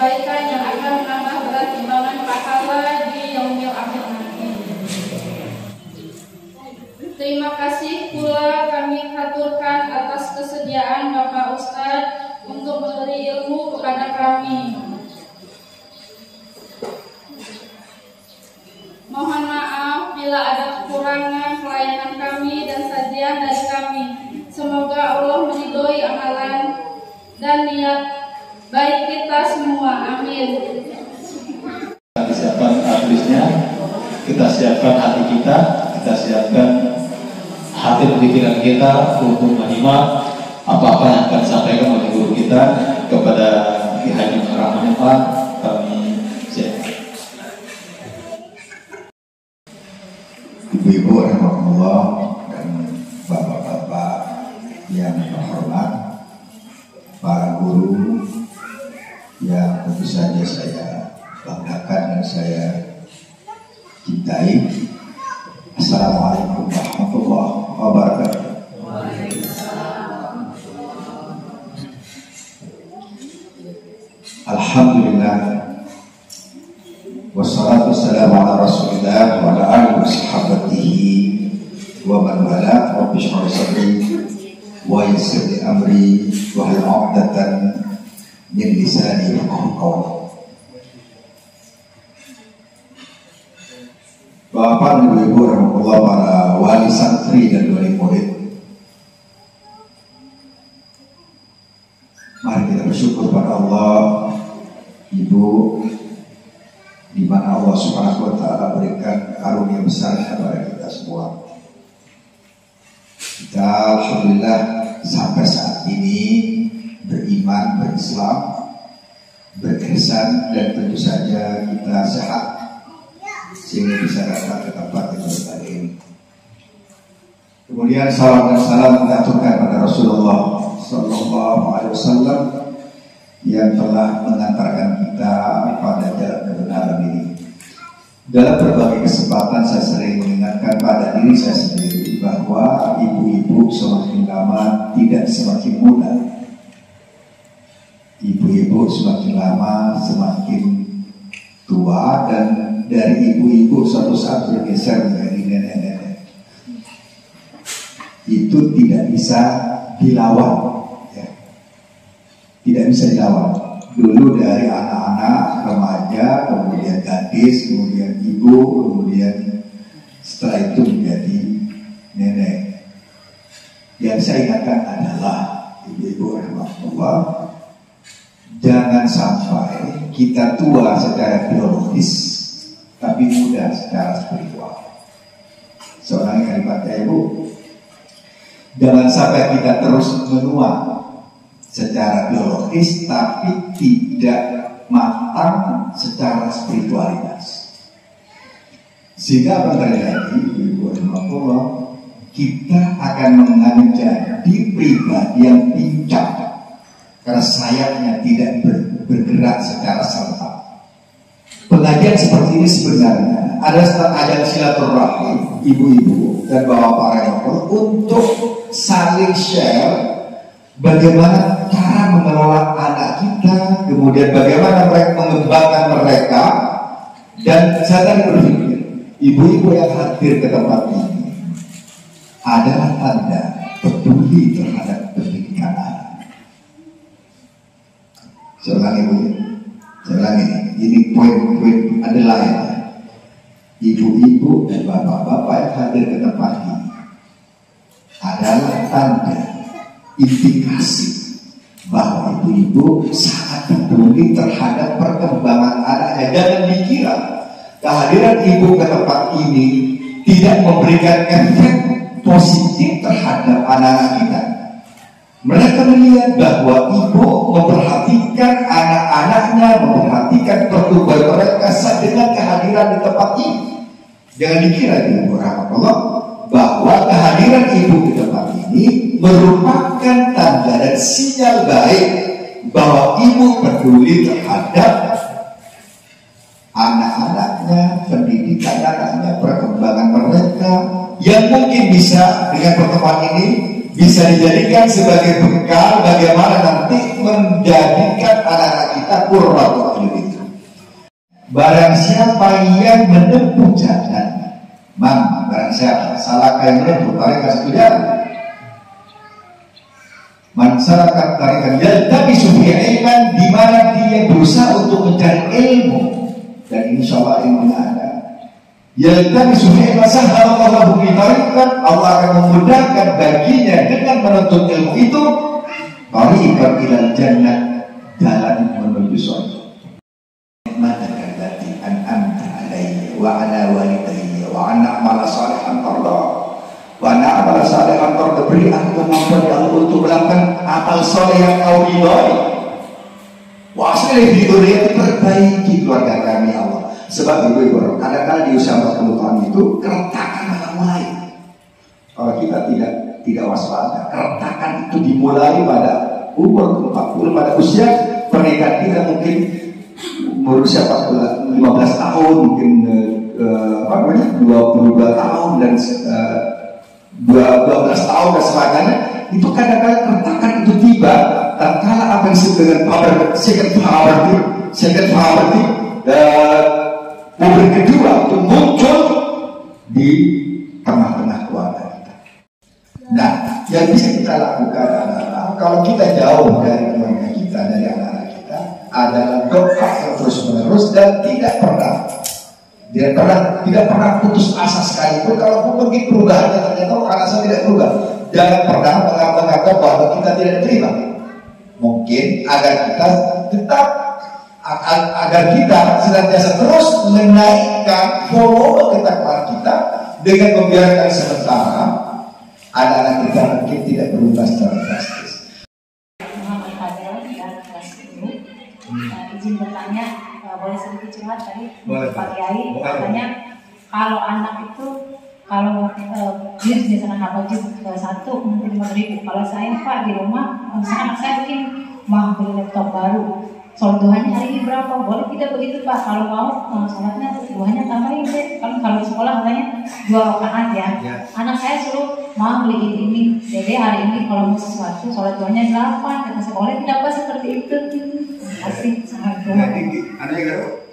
kebaikan yang akan menambah berat timbangan pahala di yaumil akhir nanti. Terima kasih pula kami haturkan atas kesediaan Bapak Ustadz untuk memberi ilmu kepada kami. Mohon maaf bila ada kekurangan pelayanan kami dan sajian dari kami. Semoga Allah meridhoi amalan dan niat baik kita semua. Amin. Kita siapkan hadisnya, kita siapkan hati kita siapkan hati pikiran kita untuk menyimak apa-apa yang akan disampaikan oleh guru kita kepada Ki Haji Rahman Pak. Kami siapkan. Ibu-ibu rahmatullah dan bapak-bapak yang terhormat, para guru yang tentu saja saya banggakan dan saya cintai. Assalamualaikum warahmatullahi wabarakatuh. Alhamdulillah, wassalatu wassalamu ala rasulillah wa ala alihi wa sahabatihi wa man wala. Rabbi shrah li sadri wa yassir li amri wa hlul 'uqdatan min lisani yafqahu qawli. Bapak dan Ibu rahmatullah, para wali santri dan wali murid, mari kita bersyukur pada Allah, Ibu, di mana Allah Subhanahu wa taala berikan karunia besar kepada kita semua. Kita alhamdulillah sampai saat ini beriman, berislam, berihsan, dan tentu saja kita sehat sehingga bisa datang ke tempat yang tadi ini. Kemudian salam dan salam kita aturkan pada Rasulullah Sallallahu Alaihi Wasallam yang telah mengantarkan kita pada jalan kebenaran ini. Dalam berbagai kesempatan saya sering mengingatkan pada diri saya sendiri bahwa ibu-ibu semakin lama tidak semakin muda. Ibu-ibu semakin lama semakin tua, dan dari ibu-ibu suatu saat bergeser menjadi nenek-nenek. Itu tidak bisa dilawan, ya. Tidak bisa dilawan. Dulu dari anak-anak, remaja, kemudian gadis, kemudian ibu, kemudian setelah itu menjadi nenek. Yang saya ingatkan adalah ibu-ibu rahmatullah, jangan sampai kita tua secara biologis tapi muda secara spiritual. Seorang kalimatnya Ibu, jangan sampai kita terus menua secara biologis tapi tidak matang secara spiritualitas. Sehingga apa terjadi, Ibu rahmatullah, kita akan menjadi pribadi yang pincang karena sayapnya tidak bergerak secara serta. Pengajian seperti ini sebenarnya adalah ajang silaturahim ibu-ibu dan bapak-bapak untuk saling share bagaimana cara mengelola anak kita, kemudian bagaimana mereka mengembangkan mereka. Dan saya tadi berpikir, ibu-ibu yang hadir ke tempat ini adalah tanda peduli terhadap pendidikan anak. Seorang ibu, seorang ini poin-poin adalah ya, ibu-ibu dan bapak-bapak yang hadir ke tempat ini adalah tanda indikasi bahwa ibu-ibu sangat peduli terhadap perkembangan anaknya. Jangan dikira kehadiran ibu ke tempat ini tidak memberikan efek positif terhadap anak-anak kita. Mereka melihat bahwa ibu memperhatikan anak-anaknya, memperhatikan pertumbuhan mereka dengan kehadiran di tempat ini. Jangan dikira ibu rahmatullah bahwa kehadiran ibu di tempat ini merupakan tanda dan sinyal baik bahwa ibu peduli terhadap anak-anaknya, pendidikan anaknya, perkembangan mereka, yang mungkin bisa dengan pertemuan ini bisa dijadikan sebagai bekal bagaimana nanti menjadikan anak-anak kita qurratul a'yun itu. Barang siapa yang menempuh jalan, barang siapa salah yang menempuh tarikan satu jalan, man salaka tarikan yaltamisu fihi ilman, di mana dia berusaha untuk mencari ilmu, dan insyaallah ilmunya ada. Yaltamisu fihi ilman sahhalallahu bihi tariqan, Allah akan memudahkan baginya dengan menuntut ilmu itu tariqan ilal jannah, jalan menuju surga. Nikmataka allati an'amta alayya wa ala walidayya wa an a'mala salihan tardah wa na'mal salihan tardah, beri aku kemampuan ya Allah untuk melakukan amal soleh yang kau ridhoi. Wa aslih fi dzurriyyati, perbaiki keluarga kami ya Allah. Sebab ibu-ibu kadang-kadang di usia 40 tahun itu keretakan malah mulai. Kalau kita tidak waspada, keretakan itu dimulai pada umur 40, pada usia pernikahan kita mungkin berusia 15 tahun, mungkin 22 tahun dan 12 tahun dan sebagainya. Itu kadang-kadang keretakan itu tiba tatkala apa yang disebut dengan second poverty mobil kedua itu muncul di tengah-tengah keluarga kita. Nah, yang bisa kita lakukan adalah kalau kita jauh dari keluarga kita, dari anak-anak kita, adalah doa yang terus-menerus dan tidak pernah putus asa sekalipun. Kalaupun mungkin perubahannya ternyata anak saya tidak berubah, jangan pernah menganggap bahwa kita tidak terima. Mungkin agar kita tetap, agar kita senantiasa terus menaikkan volume ketakwaan kita dengan membiarkan sementara anak-anak kita mungkin tidak berubah secara drastis. Izin bertanya, boleh sedikit curhat tadi Pak Kiai katanya kalau anak itu kalau juz misalnya hafal satu mungkin 5.000. Kalau saya Pak di rumah misalnya anak saya mungkin mau beli laptop baru, sholat duhanya hari ini berapa? Boleh tidak begitu Pak? Kalau mau sholatnya duhanya tambahin deh. Kalau sekolah katanya 2 rakaat ya. Anak saya suruh mau beli ini. Jadi hari ini kalau mau sesuatu sholat duhanya 8. Kata saya boleh tidak Pak seperti itu? Asik sangat. Anaknya